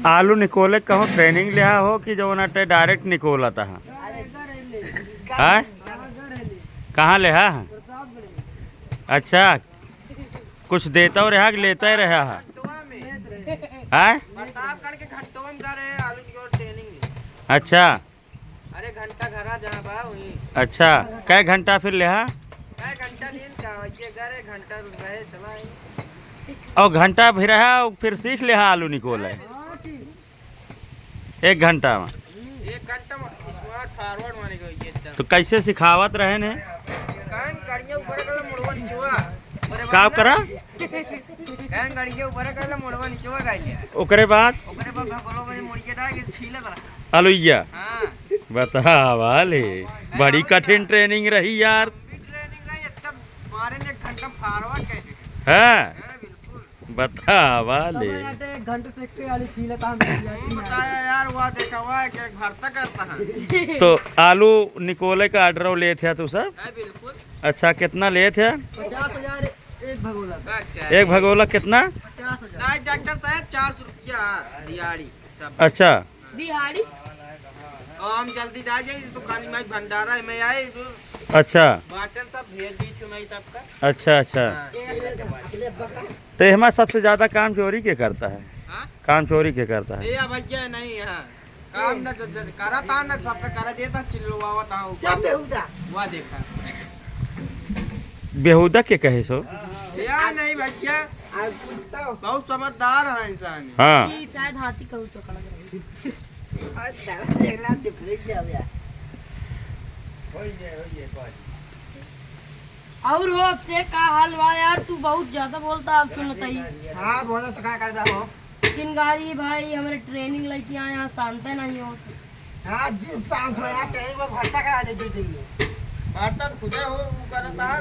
आलू निकोले कहूँ ट्रेनिंग लिया हो कि जो नटे डायरेक्ट निकोला था? हाँ, कहाँ ले है? अच्छा, कुछ देता हो रहा कि लेता ही रहा है? अच्छा, अरे घंटा घरा जहाँ बा वहीं। अच्छा, कै घंटा फिर ले हा? घंटा दिन का ये घरे घंटा रहे चला है। और घंटा भी रहा फिर सीख ले हा आलू निकोले 1 घंटा में? 1 घंटा में स्मार्ट फॉरवर्ड माने को तो कैसे सिखावत रहे ने? कान गाड़ियां ऊपर कर मुड़वा नीचवा का करा? कान गाड़ियां ऊपर कर मुड़वा नीचवा गाइलिया। ओकरे बाद भगोलो में मुड़ के डाल के छीला तरा। आलूया हां बता वाले, बड़ी कठिन ट्रेनिंग रही यार। ट्रेनिंग नहीं तब मारे ने 1 घंटा फॉरवर्ड कैसे है? बिल्कुल बता वाले, 1 घंटे से के आलू छीला था बताया यार। हुआ देखा हुआ है कि भरता करता है। तो आलू निकोले का ऑर्डर ले थे तू सब? है बिल्कुल। अच्छा, कितना ले थे? 50,000 1 भगोला। 1 भगोला कितना? 50,000। नहीं डॉक्टर साहब 400 रुपया दिहाड़ी। अच्छा, दिहाड़ी और हम जल्दी आ जाइए तो काली माई भंडारा में आए जो अच्छा, बाटल सब भेज दी थी मैं सबका। अच्छा अच्छा। तो हमारा सबसे ज्यादा काम चोरी के करता है? हाँ? काम चोरी के करता है? ये भैया नहीं यहाँ काम न करा था न सबका करा देता चिल्लवावा था ऊपर हुआ देखा। बेहुदा के कहे सो? या नहीं भैया बहुत समझदार है इंसान। हाँ, शायद हाथी कहूँ चौकड़ा और हो अब से का हाल बा यार? तू बहुत ज्यादा बोलता अब सुनता ही। हाँ बोलो तो क्या करता हो? चिंगारी भाई हमारे ट्रेनिंग लेके आए यहाँ शांत नहीं हो। हाँ जिस शांत हो यार ट्रेनिंग में भर्ता करा दे 2 दिन में। भर्ता तो खुदे हो वो करता है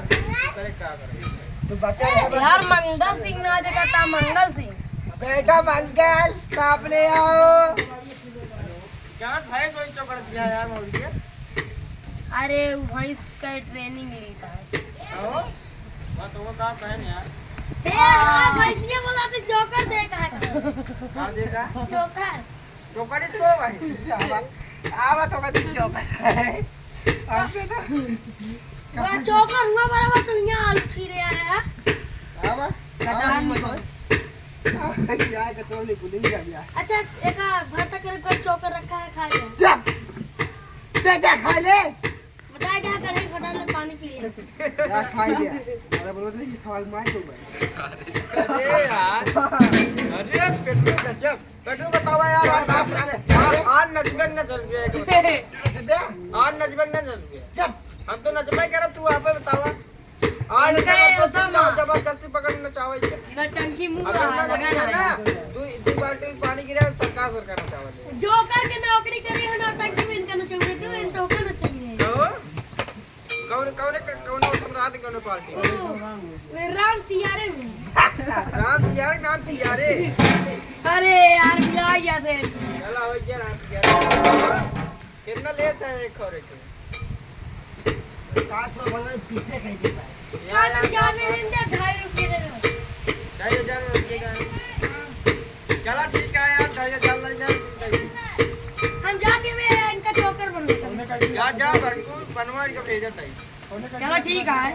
करे क्या करे तो बच्चा यार मंगल सिंह ना देखा था? मंगल सिंह बेटा मंगल साफ ले आओ। क्या भाई सोच चौकड़ दिया यार मौलिया। अरे वो भैंस का ट्रेनिंग लेता है। आओ बात वो काम कहन यार। भैंसिया बोला तो जोकर देखा है। क्या देखा? जोकर चौकड़ इसको भाई आवा तो कदी चौकड़ आपके तो वो जोकर हुआ बराबर। तो यहाँ आलू छीले आया है। आवा कटार निकल। यार कचौड़ी नहीं भूल ही गया। अच्छा एक भरता करे कोई चोकर रखा है खा ले। चल दे जा खा ले। बताया क्या करे? फटा ले पानी पी ले। या खाई दिया। अरे बोलो नहीं कि खवा मार दो भाई। अरे यार अरे पेटू गजब पेटू बतावा यार। आज नजबेग न चल गया आज नजबेग न चल गया। हम तो नजबेग कर तू आप बतावा आज तो जबरदस्ती पकड़ना चाहे न टंकी मुंह अगर ना लगा ना दो बाल्टी पानी गिरा सरकार सरकार ना चाहे जो करके नौकरी करी है ना टंकी में इनका न चाहिए क्यों इन तो न चाहिए। कौन कौन कौन सम्राट कौन पार्टी वे राम सियारे में राम सियारे नाम सियारे। अरे यार मिला गया थे। चला हो गया राम सियारे। कितना लेट है एक और एक काट हो बड़ा पीछे कहीं दे पाए यार जाने दे 2.5 रुपए दे दो। 2,500 रुपये का चला ठीक है यार 2,500 हम जाके वे इनका चोकर बनवाते जा जा बनवा के भेजा ताई। चलो ठीक है।